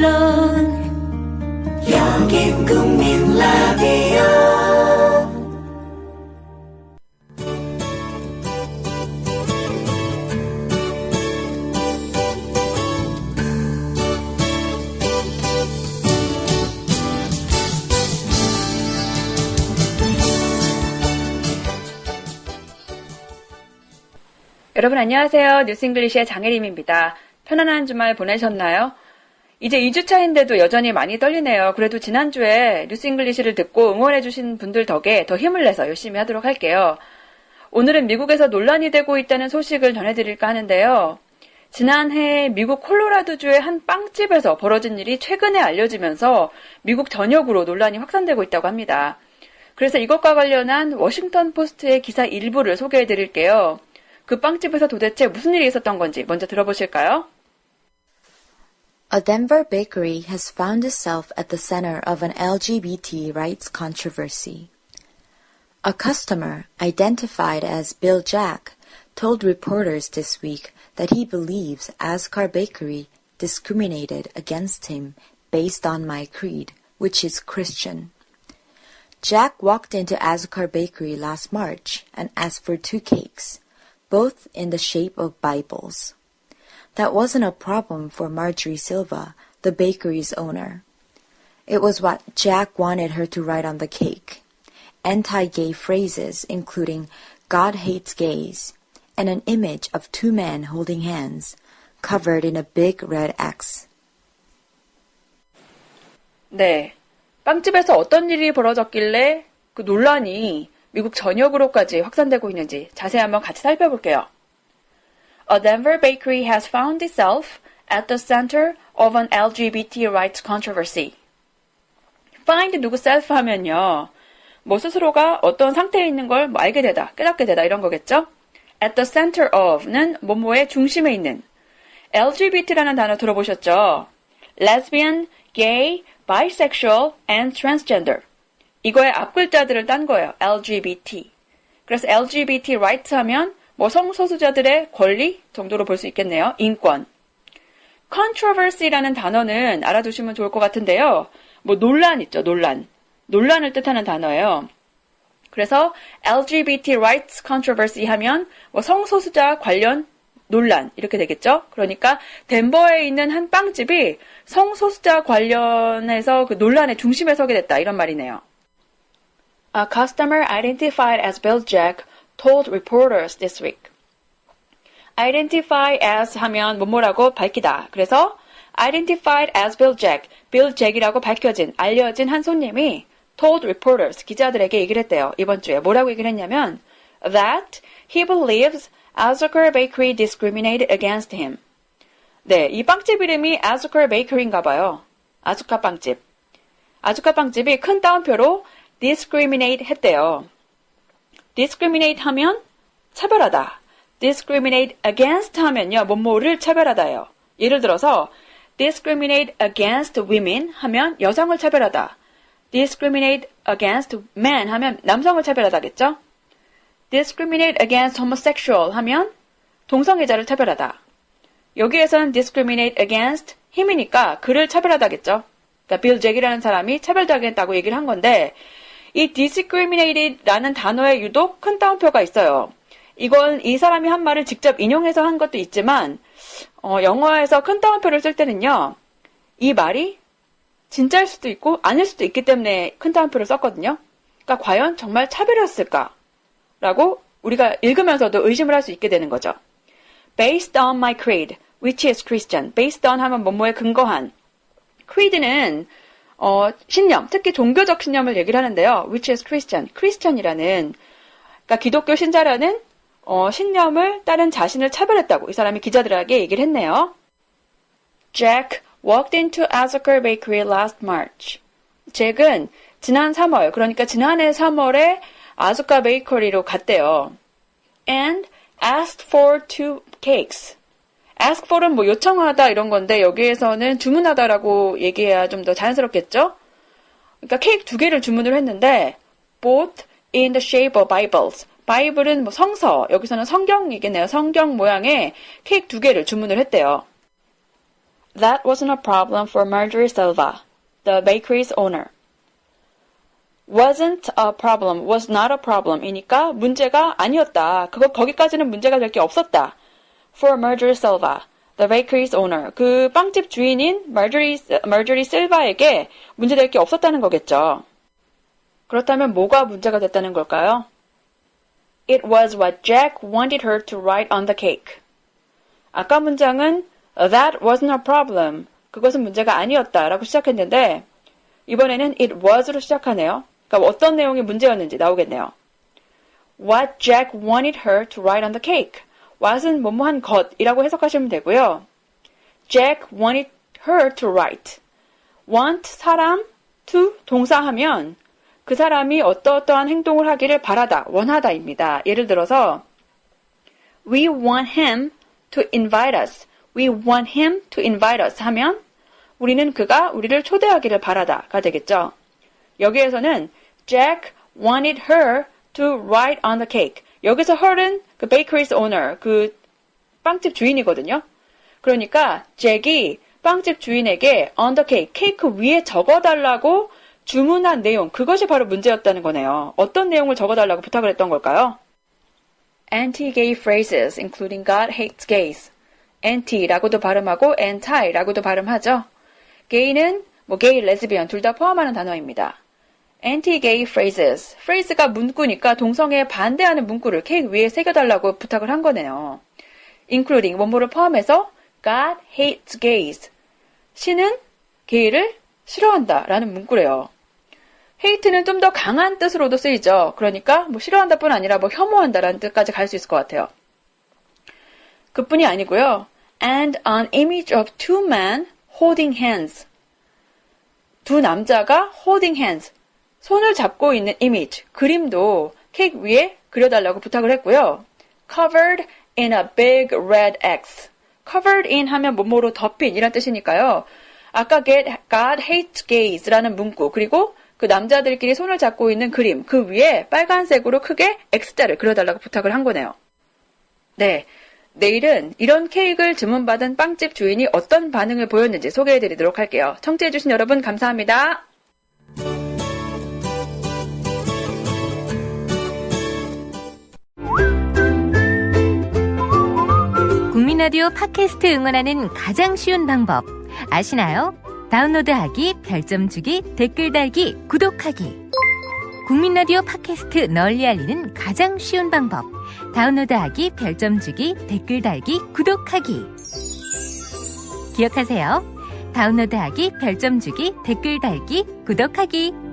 물론 여긴 국민 라디오. 여러분 안녕하세요. 뉴스잉글리시의 장혜림입니다. 편안한 주말 보내셨나요? 이제 2주차인데도 여전히 많이 떨리네요. 그래도 지난주에 뉴스잉글리시를 듣고 응원해주신 분들 덕에 더 힘을 내서 열심히 하도록 할게요. 오늘은 미국에서 논란이 되고 있다는 소식을 전해드릴까 하는데요. 지난해 미국 콜로라도주의 한 빵집에서 벌어진 일이 최근에 알려지면서 미국 전역으로 논란이 확산되고 있다고 합니다. 그래서 이것과 관련한 워싱턴 포스트의 기사 일부를 소개해드릴게요. 그 빵집에서 도대체 무슨 일이 있었던 건지 먼저 들어보실까요? A Denver bakery has found itself at the center of an LGBT rights controversy. A customer, identified as Bill Jack, told reporters this week that he believes Ascar Bakery discriminated against him based on my creed, which is Christian. Jack walked into Ascar Bakery last March and asked for 2 cakes, both in the shape of Bibles. That wasn't a problem for Marjorie Silva, the bakery's owner. It was what Jack wanted her to write on the cake. Anti-gay phrases including God hates gays and an image of 2 men holding hands covered in a big red X. 네, 빵집에서 어떤 일이 벌어졌길래 그 논란이 미국 전역으로까지 확산되고 있는지 자세히 한번 같이 살펴볼게요. A Denver bakery has found itself at the center of an LGBT rights controversy. Find 누구 self 하면요. 뭐 스스로가 어떤 상태에 있는 걸 알게 되다, 깨닫게 되다 이런 거겠죠? At the center of는 뭐뭐의 중심에 있는. LGBT라는 단어 들어보셨죠? Lesbian, gay, bisexual, and transgender. 이거의 앞글자들을 딴 거예요. LGBT. 그래서 LGBT rights 하면 뭐 성소수자들의 권리 정도로 볼 수 있겠네요. 인권. controversy라는 단어는 알아두시면 좋을 것 같은데요. 뭐 논란 있죠. 논란. 논란을 뜻하는 단어예요. 그래서 LGBT rights controversy 하면 뭐 성소수자 관련 논란 이렇게 되겠죠. 그러니까 덴버에 있는 한 빵집이 성소수자 관련해서 그 논란의 중심에 서게 됐다 이런 말이네요. A customer identified as Bill Jack told reporters this week. Identify as 하면 뭐뭐라고 밝히다. 그래서 identified as Bill Jack, Bill Jack이라고 밝혀진, 알려진 한 손님이 told reporters, 기자들에게 얘기를 했대요. 이번 주에 뭐라고 얘기를 했냐면 that he believes Ascar Bakery discriminated against him. 네, 이 빵집 이름이 Ascar Bakery인가 봐요. 아주카 빵집. 아주카 빵집이 큰 따옴표로 discriminate 했대요. discriminate 하면 차별하다. discriminate against 하면요. 뭐뭐를 차별하다예요. 예를 들어서 discriminate against women 하면 여성을 차별하다. discriminate against men 하면 남성을 차별하다겠죠? discriminate against homosexual 하면 동성애자를 차별하다. 여기에서는 discriminate against him이니까 그를 차별하다겠죠? 그러니까 빌 잭이라는 사람이 차별당했다고 얘기를 한 건데 이 discriminated라는 단어에 유독 큰 따옴표가 있어요. 이건 이 사람이 한 말을 직접 인용해서 한 것도 있지만 영어에서 큰 따옴표를 쓸 때는요. 이 말이 진짜일 수도 있고 아닐 수도 있기 때문에 큰 따옴표를 썼거든요. 그러니까 과연 정말 차별이었을까? 라고 우리가 읽으면서도 의심을 할 수 있게 되는 거죠. Based on my creed, which is Christian. Based on 하면 뭐뭐에 근거한. creed는 신념, 특히 종교적 신념을 얘기를 하는데요. Which is Christian. Christian이라는 그러니까 기독교 신자라는 신념을 따른 자신을 차별했다고 이 사람이 기자들에게 얘기를 했네요. Jack walked into Ascar Bakery last March. 잭은 지난 3월, 그러니까 지난해 3월에 아주카 베이커리로 갔대요. And asked for 2 cakes. ask for은 뭐 요청하다 이런 건데 여기에서는 주문하다라고 얘기해야 좀 더 자연스럽겠죠? 그러니까 케이크 2개를 주문을 했는데 both in the shape of Bibles. 바이블은 뭐 성서, 여기서는 성경이겠네요. 성경 모양의 케이크 2개를 주문을 했대요. That wasn't a problem for Marjorie Silva, the bakery's owner. Wasn't a problem, was not a problem이니까 문제가 아니었다. 거기까지는 문제가 될 게 없었다. For Marjorie Silva, the bakery's owner. 그 빵집 주인인 Marjorie Silva에게 문제될 게 없었다는 거겠죠. 그렇다면 뭐가 문제가 됐다는 걸까요? It was what Jack wanted her to write on the cake. 아까 문장은 That wasn't a problem. 그것은 문제가 아니었다 라고 시작했는데 이번에는 it was로 시작하네요. 그러니까 어떤 내용이 문제였는지 나오겠네요. What Jack wanted her to write on the cake. what은 뭐뭐한 것이라고 해석하시면 되고요. Jack wanted her to write. want 사람, to 동사하면 그 사람이 어떠한 행동을 하기를 바라다, 원하다입니다. 예를 들어서 We want him to invite us. We want him to invite us 하면 우리는 그가 우리를 초대하기를 바라다가 되겠죠. 여기에서는 Jack wanted her to write on the cake. 여기서 her은 그 bakery's owner, 그 빵집 주인이거든요. 그러니까 잭이 빵집 주인에게 on the cake, 케이크 위에 적어달라고 주문한 내용, 그것이 바로 문제였다는 거네요. 어떤 내용을 적어달라고 부탁을 했던 걸까요? Anti-gay phrases, including God hates gays. anti라고도 발음하고 anti라고도 발음하죠. gay는 gay, lesbian 둘 다 포함하는 단어입니다. anti-gay phrases. phrase가 문구니까 동성애에 반대하는 문구를 케이크 위에 새겨달라고 부탁을 한 거네요. including 뭐뭐를 포함해서 God hates gays. 신은 게이를 싫어한다 라는 문구래요. hate는 좀 더 강한 뜻으로도 쓰이죠. 그러니까 싫어한다 뿐 아니라 혐오한다 라는 뜻까지 갈 수 있을 것 같아요. 그뿐이 아니고요. And an image of two men holding hands. 두 남자가 holding hands. 손을 잡고 있는 이미지, 그림도 케이크 위에 그려달라고 부탁을 했고요. Covered in a big red X. Covered in 하면 뭐뭐로 덮인 이란 뜻이니까요. 아까 God hates gays라는 문구, 그리고 그 남자들끼리 손을 잡고 있는 그림, 그 위에 빨간색으로 크게 X자를 그려달라고 부탁을 한 거네요. 네, 내일은 이런 케이크를 주문받은 빵집 주인이 어떤 반응을 보였는지 소개해드리도록 할게요. 청취해주신 여러분 감사합니다. 국민라디오 팟캐스트 응원하는 가장 쉬운 방법 아시나요? 다운로드하기, 별점 주기, 댓글 달기, 구독하기. 국민라디오 팟캐스트 널리 알리는 가장 쉬운 방법. 다운로드하기, 별점 주기, 댓글 달기, 구독하기. 기억하세요. 다운로드하기, 별점 주기, 댓글 달기, 구독하기.